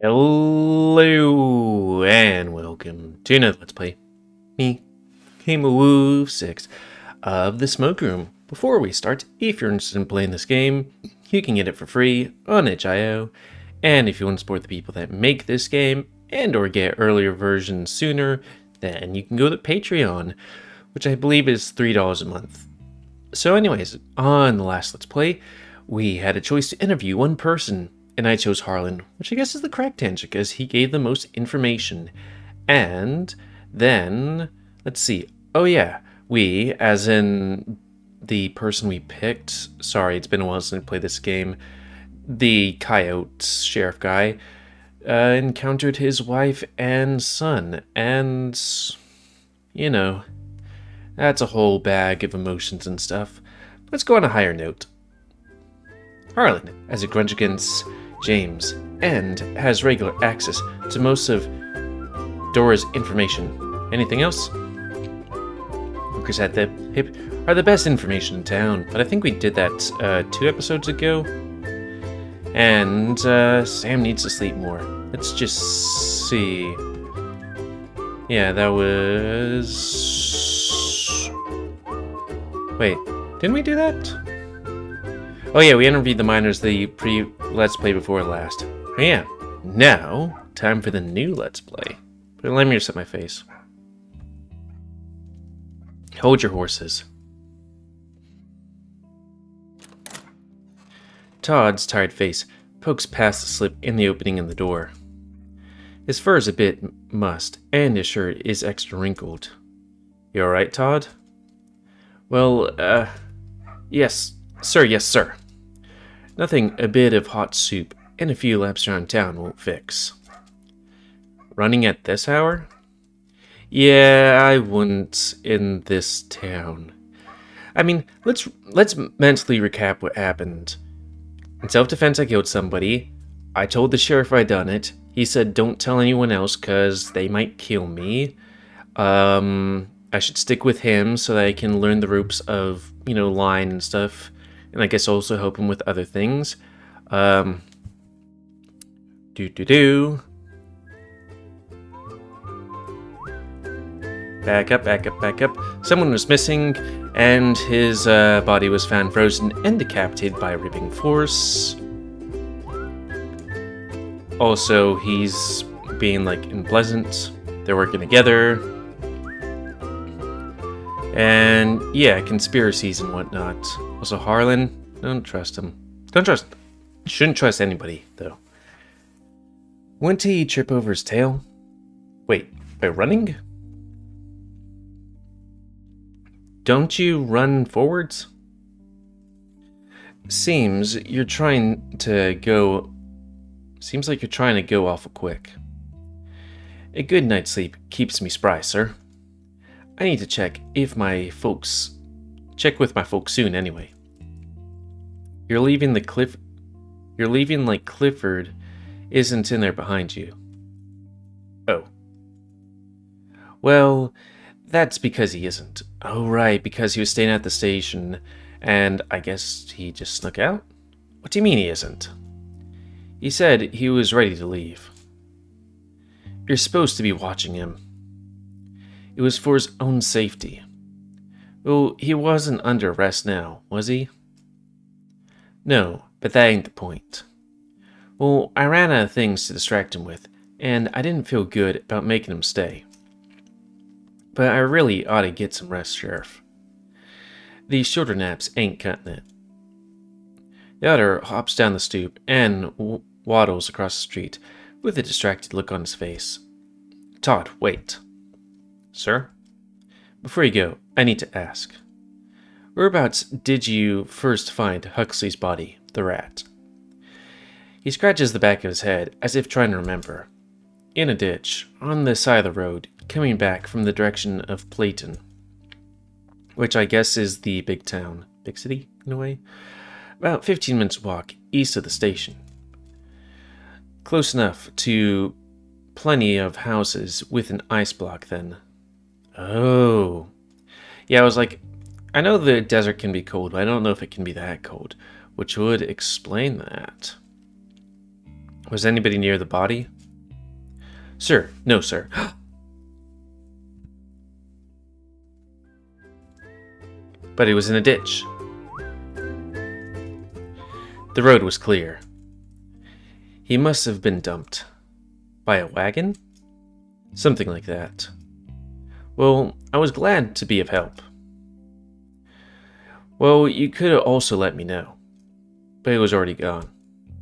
Hello and welcome to another Let's Play. Me, GamerWolfSix of the Smoke Room. Before we start, if you're interested in playing this game, you can get it for free on itch.io. And if you want to support the people that make this game and or get earlier versions sooner, then you can go to Patreon, which I believe is $3 a month. So anyways, on the last Let's Play, we had a choice to interview one person. And I chose Harlan, which I guess is the correct answer because he gave the most information. And then, let's see. Oh yeah, we, as in the person we picked, sorry, it's been a while since I played this game, the coyote sheriff guy, encountered his wife and son. And, you know, that's a whole bag of emotions and stuff. Let's go on a higher note. Harlan, as a grudge against James, and has regular access to most of Dora's information. Anything else? Hookers at the hip are the best information in town, but I think we did that 2 episodes ago. And Sam needs to sleep more. Let's just see. Yeah, that was... Wait, didn't we do that? Oh yeah, we interviewed the miners the pre-Let's Play before last. Oh yeah, now, time for the new Let's Play. But let me just set my face. Hold your horses. Todd's tired face pokes past the slip in the opening in the door. His fur is a bit mussed, and his shirt is extra wrinkled. You alright, Todd? Well, yes, sir. Nothing a bit of hot soup and a few laps around town won't fix. Running at this hour? Yeah, I wouldn't in this town. I mean, let's mentally recap what happened. In self-defense, I killed somebody. I told the sheriff I'd done it. He said don't tell anyone else because they might kill me. I should stick with him so that I can learn the ropes of, you know, lying and stuff. And I guess also help him with other things. Back up. Someone was missing, and his body was found frozen and decapitated by a ripping force. Also, he's being, like, unpleasant. They're working together. And, yeah, conspiracies and whatnot. Also, Harlan, don't trust him. Shouldn't trust anybody, though. Wouldn't he trip over his tail? Wait, by running? Don't you run forwards? Seems like you're trying to go awful quick. A good night's sleep keeps me spry, sir. I need to check with my folks soon anyway. You're leaving like Clifford isn't in there behind you. Oh. Well, that's because he isn't. Oh right, because he was staying at the station and I guess he just snuck out? What do you mean he isn't? He said he was ready to leave. You're supposed to be watching him. It was for his own safety. Well, he wasn't under arrest now, was he? No, but that ain't the point. Well, I ran out of things to distract him with, and I didn't feel good about making him stay. But I really ought to get some rest, Sheriff. These shoulder naps ain't cutting it. The other hops down the stoop and waddles across the street with a distracted look on his face. Todd, wait. Sir? Before you go, I need to ask. Whereabouts did you first find Huxley's body, the rat? He scratches the back of his head, as if trying to remember. In a ditch, on the side of the road, coming back from the direction of Playton. Which I guess is the big town. Big city, in a way? About 15 minutes walk east of the station. Close enough to plenty of houses with an ice block then. Oh. Yeah, I was like, I know the desert can be cold, but I don't know if it can be that cold, which would explain that. Was anybody near the body? Sir, no, sir. But it was in a ditch. The road was clear. He must have been dumped. By a wagon? Something like that. Well, I was glad to be of help. Well, you could have also let me know. But it was already gone.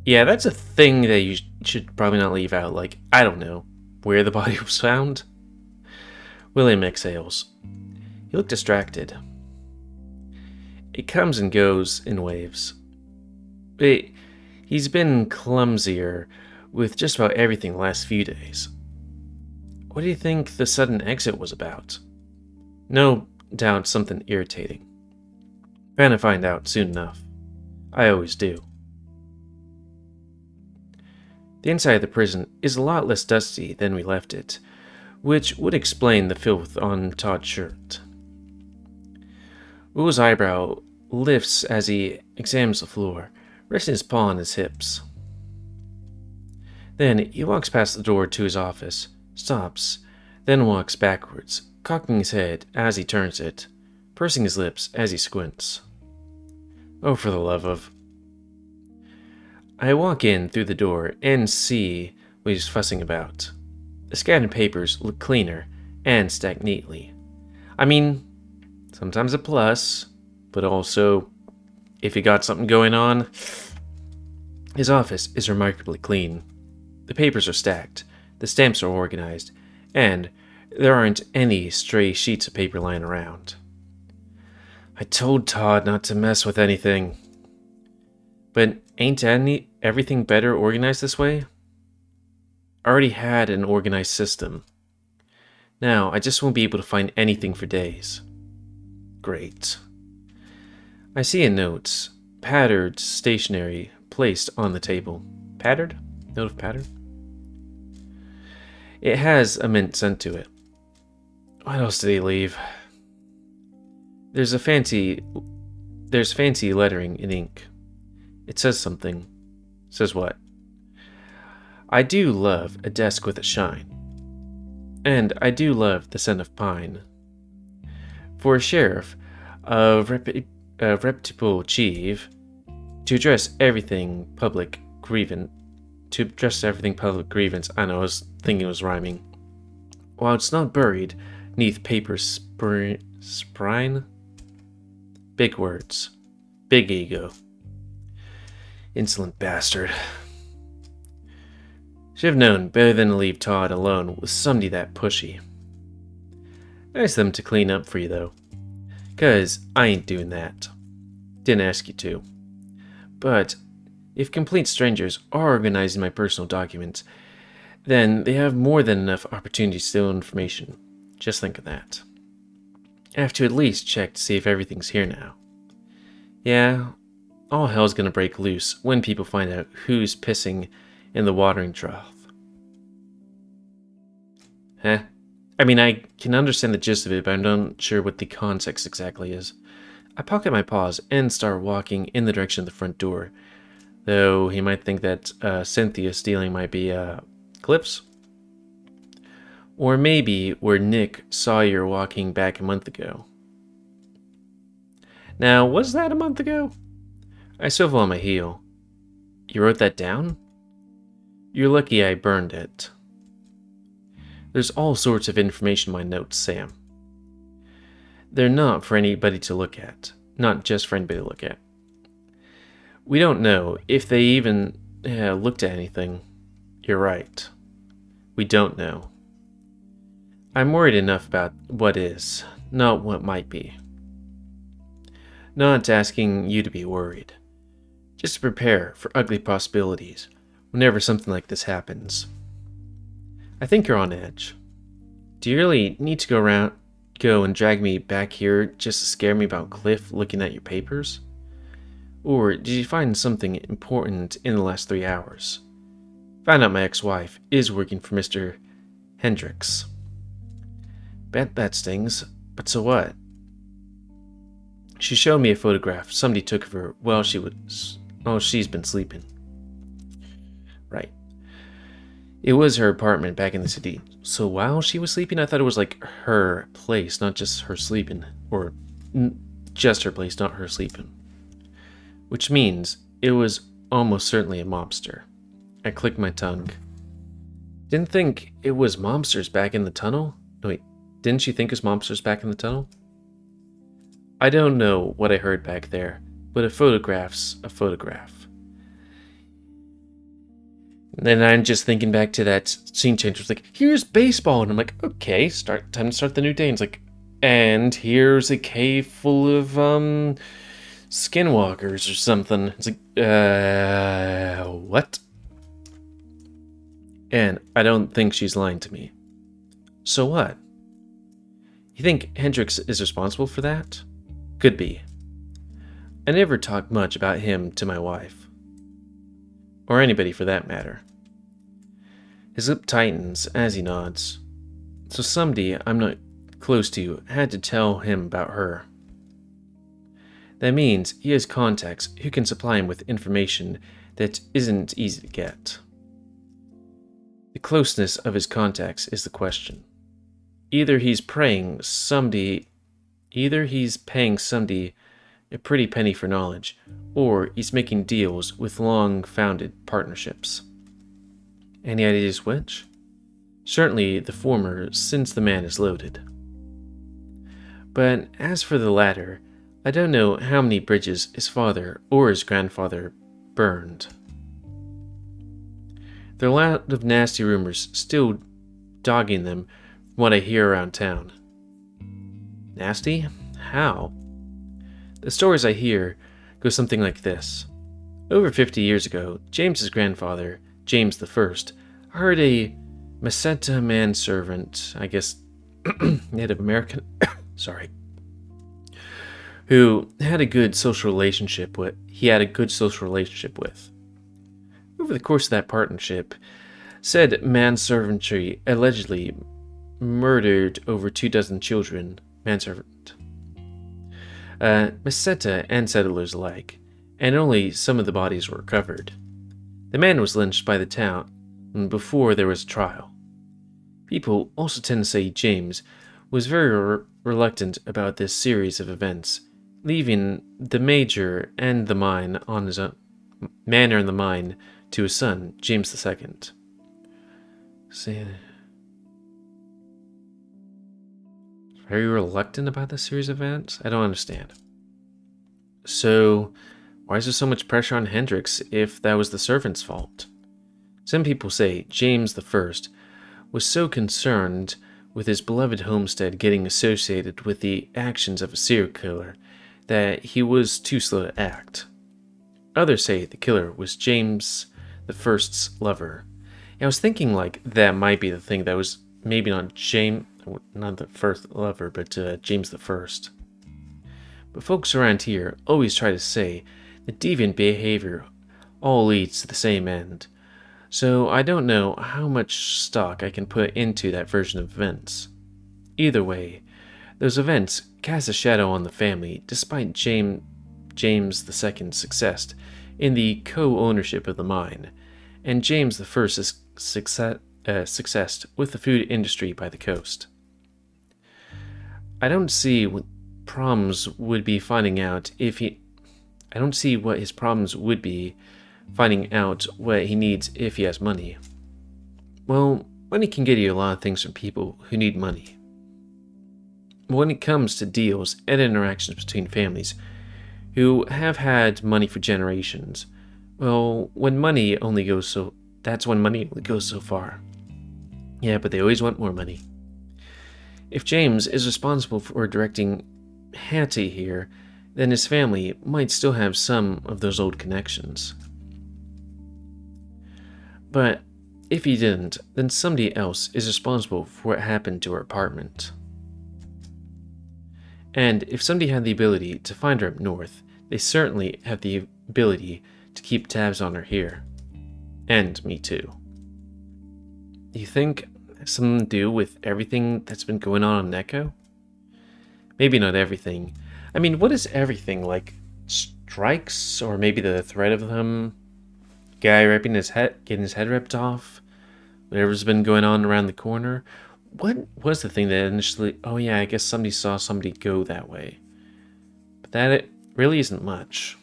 Yeah, that's a thing that you should probably not leave out. Like, I don't know where the body was found. William exhales. He looked distracted. It comes and goes in waves. He's been clumsier with just about everything the last few days. What do you think the sudden exit was about? No doubt something irritating. Gonna find out soon enough. I always do. The inside of the prison is a lot less dusty than we left it, which would explain the filth on Todd's shirt. Will's eyebrow lifts as he examines the floor, resting his paw on his hips. Then he walks past the door to his office, stops, then walks backwards, cocking his head as he turns it, pursing his lips as he squints. Oh, for the love of... I walk in through the door and see what he's fussing about. The scattered papers look cleaner and stacked neatly. I mean, sometimes a plus, but also, if you got something going on... His office is remarkably clean. The papers are stacked, the stamps are organized, and there aren't any stray sheets of paper lying around. I told Todd not to mess with anything. But ain't everything better organized this way? I already had an organized system. Now, I just won't be able to find anything for days. Great. I see a note, patterned stationery, placed on the table. Patterned? Note of pattern? It has a mint sent to it. What else did he leave? There's fancy lettering in ink. It says something. Says what? I do love a desk with a shine. And I do love the scent of pine. For a sheriff of reputable chief, to address everything public grievance. I know, I was thinking it was rhyming. While it's not buried neath paper sprine. Big words. Big ego. Insolent bastard. Should have known better than to leave Todd alone with somebody that pushy. Nice of them to clean up for you, though. 'Cause I ain't doing that. Didn't ask you to. But if complete strangers are organizing my personal documents, then they have more than enough opportunity to steal information. Just think of that. I have to at least check to see if everything's here now. Yeah, all hell's gonna break loose when people find out who's pissing in the watering trough. Huh? I mean, I can understand the gist of it, but I'm not sure what the context exactly is. I pocket my paws and start walking in the direction of the front door, though he might think that Cynthia stealing might be Cliff's. Or maybe where Nick saw you walking back a month ago. Now, was that a month ago? I swivel on my heel. You wrote that down? You're lucky I burned it. There's all sorts of information in my notes, Sam. They're not for anybody to look at. Not just for anybody to look at. We don't know if they even looked at anything. You're right. We don't know. I'm worried enough about what is, not what might be. Not asking you to be worried. Just to prepare for ugly possibilities whenever something like this happens. I think you're on edge. Do you really need to go and drag me back here just to scare me about Cliff looking at your papers? Or did you find something important in the last 3 hours? Found out my ex-wife is working for Mr. Hendricks. Bet that stings, but so what? She showed me a photograph somebody took of her while she's been sleeping. Right. It was her apartment back in the city. So while she was sleeping, I thought it was like her place, not just her sleeping. Or just her place, not her sleeping. Which means it was almost certainly a mobster. I clicked my tongue. Didn't think it was mobsters back in the tunnel? No, wait, didn't she think it was mobsters back in the tunnel? I don't know what I heard back there, but a photograph's a photograph. And then I'm just thinking back to that scene change. It was like, here's baseball. And I'm like, okay, time to start the new day. And it's like, and here's a cave full of, skinwalkers or something. It's like, what? And I don't think she's lying to me. So what? You think Hendrix is responsible for that? Could be. I never talked much about him to my wife. Or anybody for that matter. His lip tightens as he nods. So somebody I'm not close to had to tell him about her. That means he has contacts who can supply him with information that isn't easy to get. The closeness of his contacts is the question. Either he's paying somebody a pretty penny for knowledge, or he's making deals with long-founded partnerships. Any ideas which? Certainly the former, since the man is loaded. But as for the latter, I don't know how many bridges his father or his grandfather burned. There are a lot of nasty rumors still dogging them from what I hear around town. Nasty? How? The stories I hear go something like this. Over 50 years ago, James's grandfather, James I, hired a Meseta manservant, I guess Native American, sorry, who had a good social relationship with. Over the course of that partnership, said manservantry allegedly murdered over 24 children, manservant, Meseta and settlers alike, and only some of the bodies were recovered. The man was lynched by the town before there was a trial. People also tend to say James was very reluctant about this series of events, leaving the major and the mine on his own, manor and the mine to his son, James II. Very reluctant about this series of events? I don't understand. So, why is there so much pressure on Hendrix if that was the servant's fault? Some people say James I was so concerned with his beloved homestead getting associated with the actions of a serial killer that he was too slow to act. Others say the killer was James I's lover. I was thinking like that might be the thing, that was maybe not the first lover, but James I. But folks around here always try to say that deviant behavior all leads to the same end, so I don't know how much stock I can put into that version of events. Either way, those events cast a shadow on the family despite James II's success in the co-ownership of the mine, and James I's success with the food industry by the coast. I don't see what problems would be finding out if he... I don't see what his problems would be finding out what he needs if he has money. Well, money can get you a lot of things from people who need money. When it comes to deals and interactions between families who have had money for generations, well, that's when money only goes so far. Yeah, but they always want more money. If James is responsible for directing Hattie here, then his family might still have some of those old connections. But if he didn't, then somebody else is responsible for what happened to her apartment. And if somebody had the ability to find her up north, they certainly have the ability to keep tabs on her here. And me too. Do you think it has something to do with everything that's been going on Neko? Maybe not everything. I mean, what is everything? Like, strikes? Or maybe the threat of them? Guy getting his head ripped off? Whatever's been going on around the corner. What was the thing that initially... Oh yeah, I guess somebody saw somebody go that way. But that it really isn't much.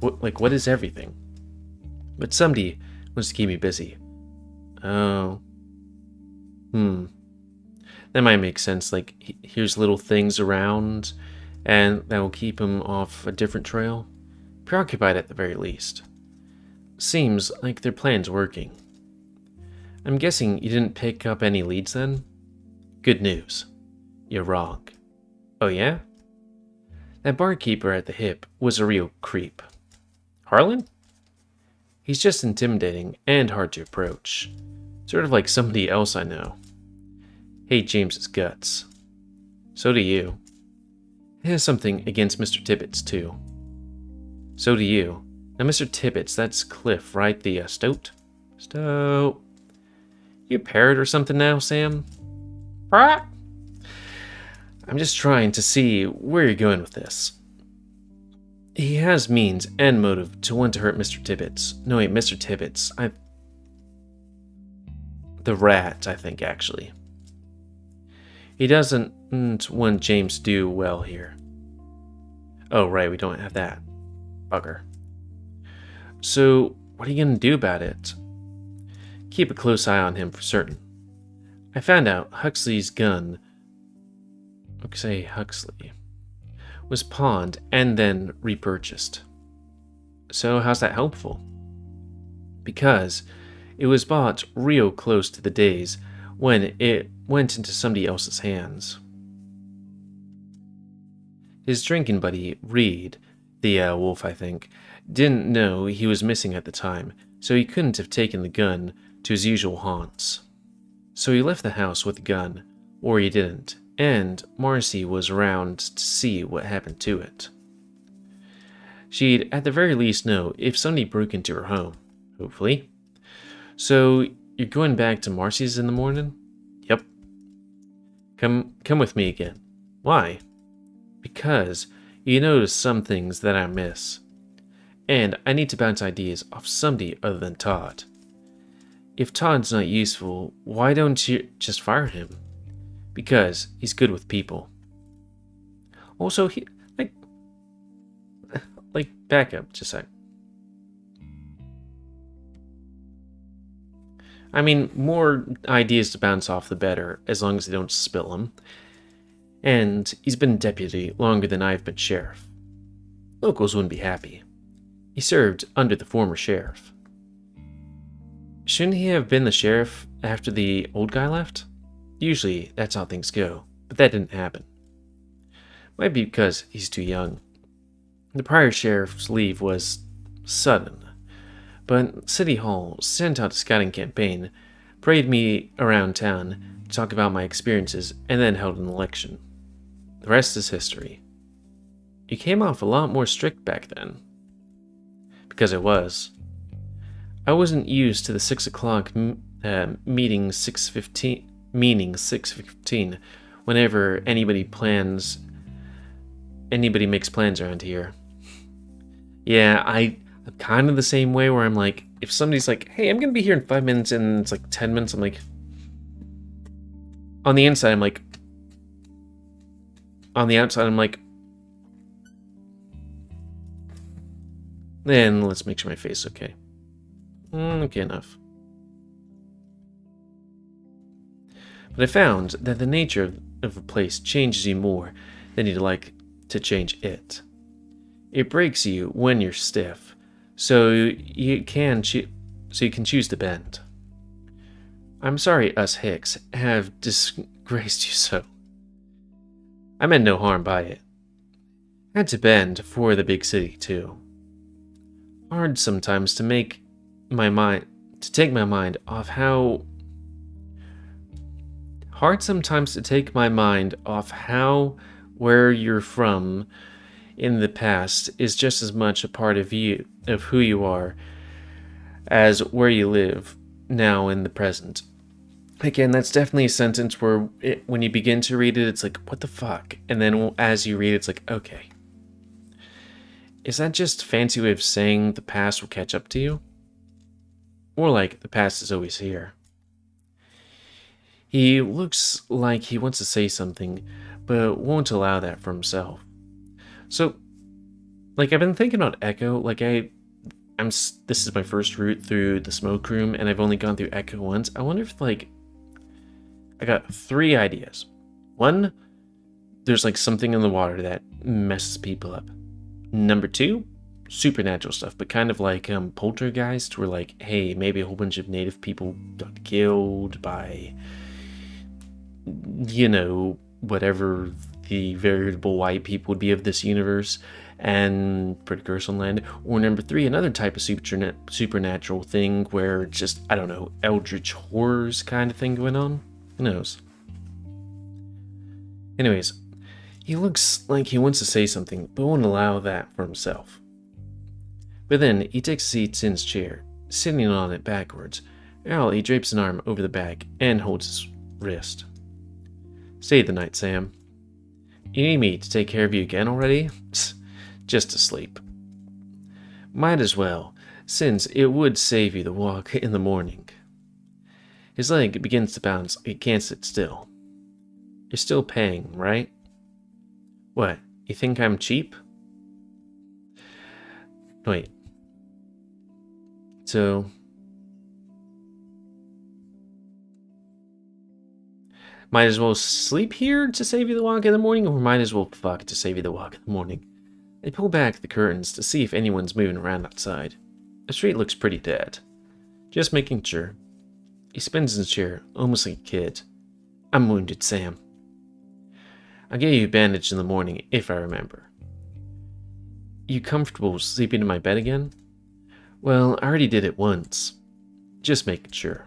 What is everything? But somebody wants to keep me busy. Oh. That might make sense. Like, here's little things around, and that will keep him off a different trail. Preoccupied at the very least. Seems like their plan's working. I'm guessing you didn't pick up any leads then? Good news. You're wrong. Oh yeah? That barkeeper at the hip was a real creep. Harlan? He's just intimidating and hard to approach. Sort of like somebody else I know. Hate James's guts. So do you. He has something against Mr. Tibbets, too. So do you. Now, Mr. Tibbets, that's Cliff, right? The stoat? Stoat. You a parrot or something now, Sam? I'm just trying to see where you're going with this. He has means and motive to want to hurt Mr. Tibbets. No, wait, Mr. Tibbets. The rat, I think, actually. He doesn't want James to do well here. Oh, right, we don't have that. Bugger. So, what are you going to do about it? Keep a close eye on him for certain. I found out Huxley's gun, Huxley, was pawned and then repurchased. So how's that helpful? Because it was bought real close to the days when it went into somebody else's hands. His drinking buddy, Reed, the wolf I think, didn't know he was missing at the time, so he couldn't have taken the gun to his usual haunts. So he left the house with the gun, or he didn't, and Marcy was around to see what happened to it. She'd at the very least know if somebody broke into her home, hopefully. So you're going back to Marcy's in the morning? Yep. Come with me again. Why? Because you notice some things that I miss. And I need to bounce ideas off somebody other than Todd. If Todd's not useful, why don't you just fire him? Because he's good with people. Also, he back up just a sec. I mean, more ideas to bounce off the better, as long as they don't spill them. And he's been deputy longer than I've been sheriff. Locals wouldn't be happy. He served under the former sheriff. Shouldn't he have been the sheriff after the old guy left? Usually, that's how things go, but that didn't happen. Might be because he's too young. The prior sheriff's leave was sudden, but City Hall sent out a scouting campaign, paraded me around town to talk about my experiences, and then held an election. The rest is history. You came off a lot more strict back then. Because I was. I wasn't used to the 6 o'clock meeting 6:15, meaning 6:15, whenever anybody makes plans around here. Yeah, I'm kind of the same way where I'm like, if somebody's like, hey, I'm gonna be here in 5 minutes, and it's like 10 minutes, I'm like, on the inside, I'm like, on the outside, I'm like, then let's make sure my face is okay. Okay, enough. But I found that the nature of a place changes you more than you'd like to change it. It breaks you when you're stiff, so you can choose to bend. I'm sorry us Hicks have disgraced you so. I meant no harm by it. I had to bend for the big city too. Hard sometimes to take my mind off how where you're from in the past is just as much a part of you, of who you are, as where you live now in the present. Again, that's definitely a sentence where when you begin to read it, it's like, what the fuck? And then as you read it, it's like, okay. Is that just a fancy way of saying the past will catch up to you? Or like, the past is always here? He looks like he wants to say something, but won't allow that for himself. So, like, I've been thinking about Echo. Like, this is my first route through the smoke room, and I've only gone through Echo once. I wonder if, like, I got 3 ideas. 1, there's like something in the water that messes people up. Number 2, supernatural stuff, but kind of like poltergeist, where like, hey, maybe a whole bunch of native people got killed by, you know, whatever the veritable white people would be of this universe, and put a curse on land. Or number 3, another type of supernatural thing where it's just, I don't know, eldritch horrors kind of thing going on. Who knows? Anyways, he looks like he wants to say something, but won't allow that for himself. But then, he takes a seat in his chair, sitting on it backwards. While he drapes an arm over the back and holds his wrist. Stay the night, Sam. You need me to take care of you again already? Just asleep. Might as well, since it would save you the walk in the morning. His leg begins to bounce. He can't sit still. You're still paying, right? What, you think I'm cheap? Wait. So... might as well sleep here to save you the walk in the morning, or might as well fuck to save you the walk in the morning? They pull back the curtains to see if anyone's moving around outside. The street looks pretty dead. Just making sure. He spins in his chair, almost like a kid. I'm wounded, Sam. I'll get you a bandage in the morning, if I remember. You comfortable sleeping in my bed again? Well, I already did it once. Just making sure.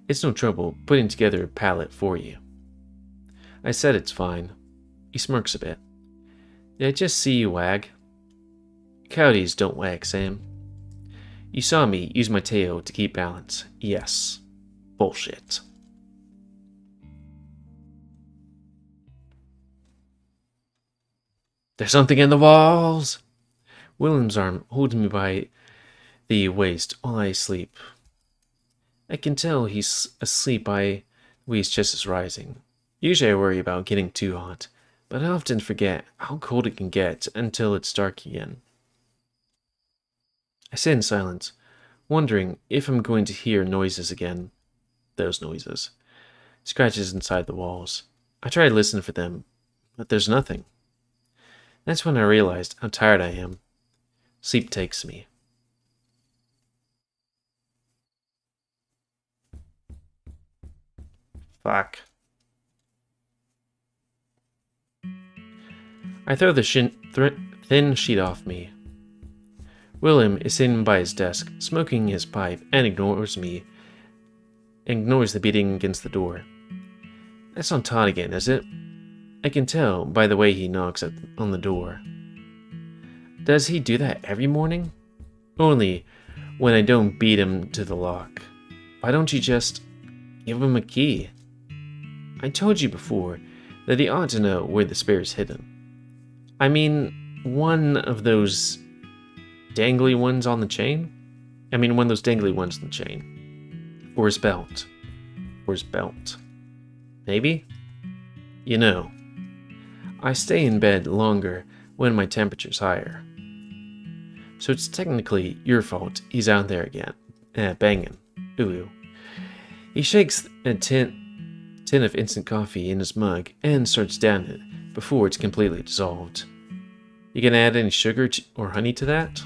It's no trouble putting together a pallet for you. I said it's fine. He smirks a bit. Did I just see you wag? Coyotes don't wag, Sam. You saw me use my tail to keep balance. Yes. Bullshit. There's something in the walls! William's arm holds me by the waist while I sleep. I can tell he's asleep by the way his chest is rising. Usually I worry about getting too hot, but I often forget how cold it can get until it's dark again. I sit in silence, wondering if I'm going to hear noises again. Those noises. Scratches inside the walls. I try to listen for them, but there's nothing. That's when I realized how tired I am. Sleep takes me. Fuck. I throw the thin sheet off me. William is sitting by his desk, smoking his pipe, and ignores me. Ignores the beating against the door. That's not Todd again, is it? I can tell by the way he knocks on the door. Does he do that every morning? Only when I don't beat him to the lock. Why don't you just give him a key? I told you before that he ought to know where the spare is hidden. I mean, one of those dangly ones on the chain? I mean, one of those dangly ones on the chain. Or his belt. Or his belt. Maybe? You know, I stay in bed longer when my temperature's higher. So it's technically your fault he's out there again, banging. Ooh. He shakes a tin of instant coffee in his mug and starts down it before it's completely dissolved. You gonna add any sugar or honey to that?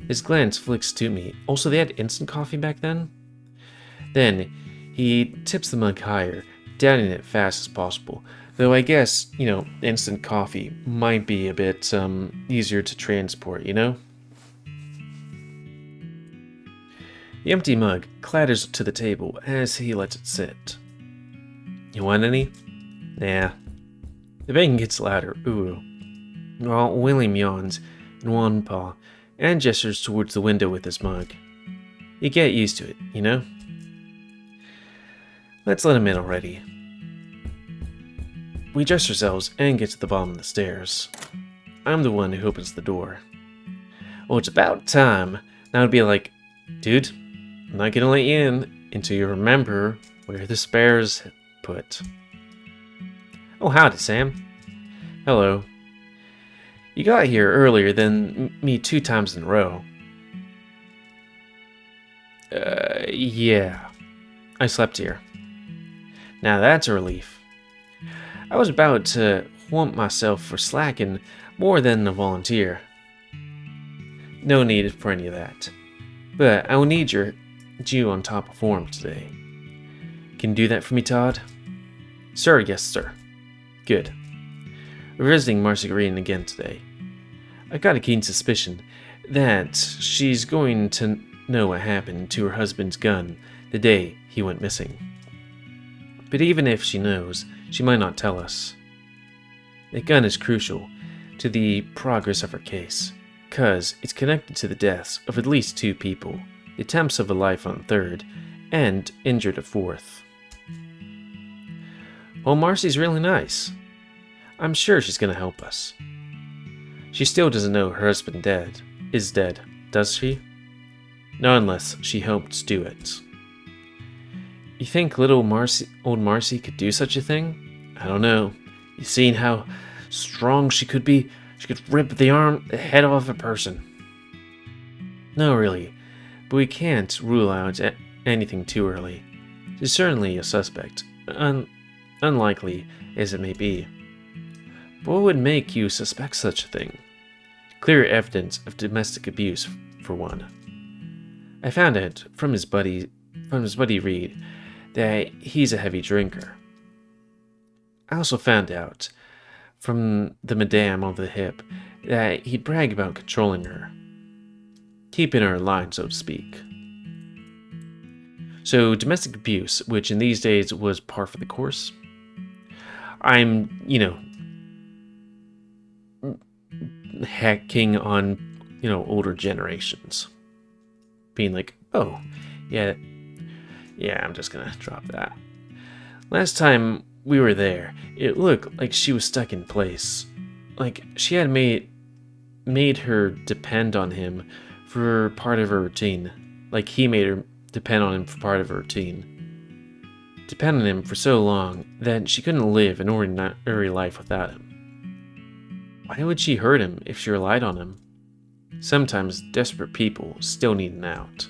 His glance flicks to me. Also, they had instant coffee back then? Then he tips the mug higher, downing it fast as possible. Though I guess, you know, instant coffee might be a bit easier to transport, you know? The empty mug clatters to the table as he lets it sit. You want any? Nah. The banging gets louder. Ooh. While William yawns in one paw and gestures towards the window with his mug. You get used to it, you know? Let's let him in already. We dress ourselves and get to the bottom of the stairs. I'm the one who opens the door. Well, it's about time. Now it'd be like, dude, I'm not gonna let you in until you remember where the spare's put. Oh, howdy, Sam. Hello. You got here earlier than me 2 times in a row. Yeah. I slept here. Now that's a relief. I was about to whump myself for slacking more than a volunteer. No need for any of that. But I will need your due on top of form today. Can you do that for me, Todd? Sir, yes, sir. Good. We're visiting Marcy Green again today. I got a keen suspicion that she's going to know what happened to her husband's gun the day he went missing. But even if she knows, she might not tell us. That gun is crucial to the progress of her case, cause it's connected to the deaths of at least 2 people, the attempts of a life on a 3rd, and injured a 4th. Well, Marcy's really nice. I'm sure she's gonna help us. She still doesn't know her husband is dead, does she? Not unless she helped do it. You think old Marcy could do such a thing? I don't know. You seen how strong she could be? She could rip the head off a person. No, really. But we can't rule out anything too early. She's certainly a suspect, unlikely as it may be. But what would make you suspect such a thing? Clear evidence of domestic abuse, for one. I found out from his buddy Reed that he's a heavy drinker. I also found out from the madame on the hip that he'd brag about controlling her, keeping her in line, so to speak. So domestic abuse, which in these days was par for the course. I'm, hacking on, older generations. Being like, oh, yeah, I'm just gonna drop that. Last time we were there, it looked like she was stuck in place. Like she had made her depend on him for part of her routine. Like he made her depend on him for part of her routine. Depend on him for so long that she couldn't live an ordinary life without him. Why would she hurt him if she relied on him? Sometimes desperate people still need an out.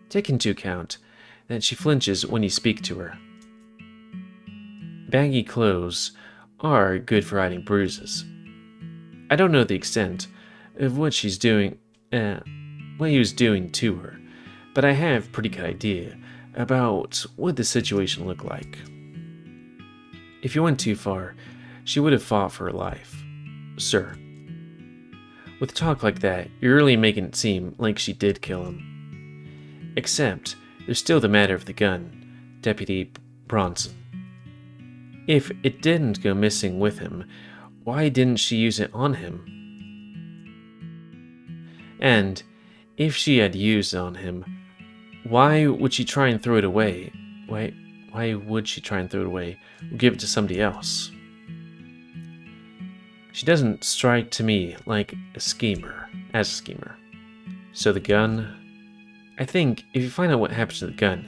Take into account that she flinches when you speak to her. Baggy clothes are good for hiding bruises. I don't know the extent of what he was doing to her, but I have a pretty good idea about what the situation looked like. If you went too far, she would have fought for her life. Sir. With talk like that, you're really making it seem like she did kill him. Except, there's still the matter of the gun, Deputy Bronson. If it didn't go missing with him, why didn't she use it on him? And, if she had used it on him, why would she try and throw it away? Why would she try and throw it away or give it to somebody else? She doesn't strike to me like a schemer, So the gun? I think if you find out what happened to the gun,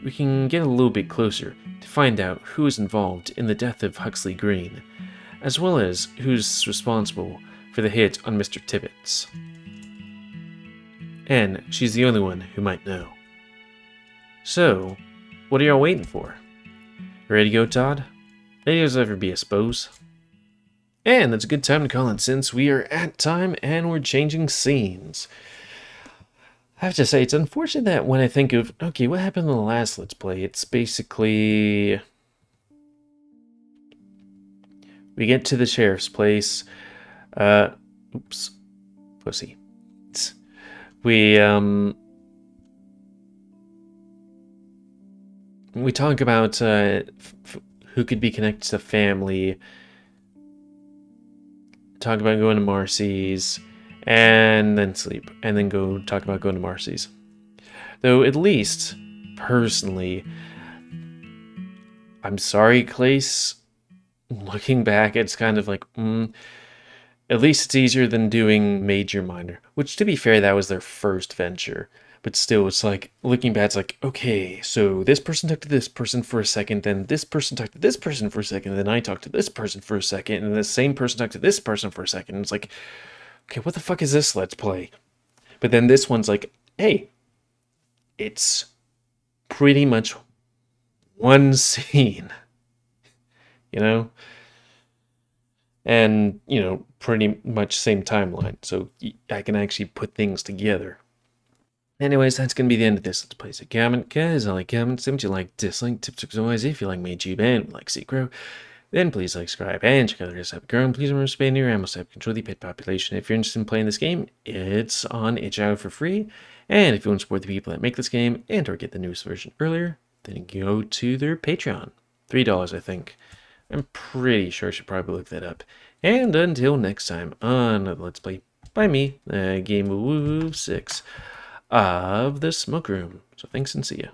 we can get a little bit closer to find out who is involved in the death of Huxley Green, as well as who's responsible for the hit on Mr. Tibbets. And she's the only one who might know. So, what are y'all waiting for? Ready to go, Todd? Ready as ever be, I suppose. And that's a good time to call it since we are at time and we're changing scenes. I have to say, it's unfortunate that when I think of, okay, what happened in the last Let's Play, it's basically... we get to the sheriff's place. Oops. Pussy. We talk about who could be connected to the family. Talk about going to Marcy's, and then sleep, and then go talk about going to Marcy's. Though, at least, personally, I'm sorry, Clace. Looking back, it's kind of like, at least it's easier than doing Major Minor, which, to be fair, that was their first venture. But still, it's like, looking back, it's like, okay, so this person talked to this person for a second, then this person talked to this person for a second, and then I talked to this person for a second, and the same person talked to this person for a second. And it's like, okay, what the fuck is this Let's Play? But then this one's like, hey, it's pretty much one scene, you know? And, you know, pretty much same timeline, so I can actually put things together. Anyways, that's going to be the end of this Let's Play. So comment, guys, I like comments, if you like, dislike, tips, otherwise, if you like me, YouTube, and like Secret, then please like, subscribe, and check out the rest of the ground. Please remember to spend your ammo set, control the pet population. If you're interested in playing this game, it's on itch.io for free. And if you want to support the people that make this game and or get the newest version earlier, then go to their Patreon. $3, I think. I'm pretty sure I should probably look that up. And until next time on Let's Play by me, GamerWolfSix of the Smoke Room. So thanks and see ya.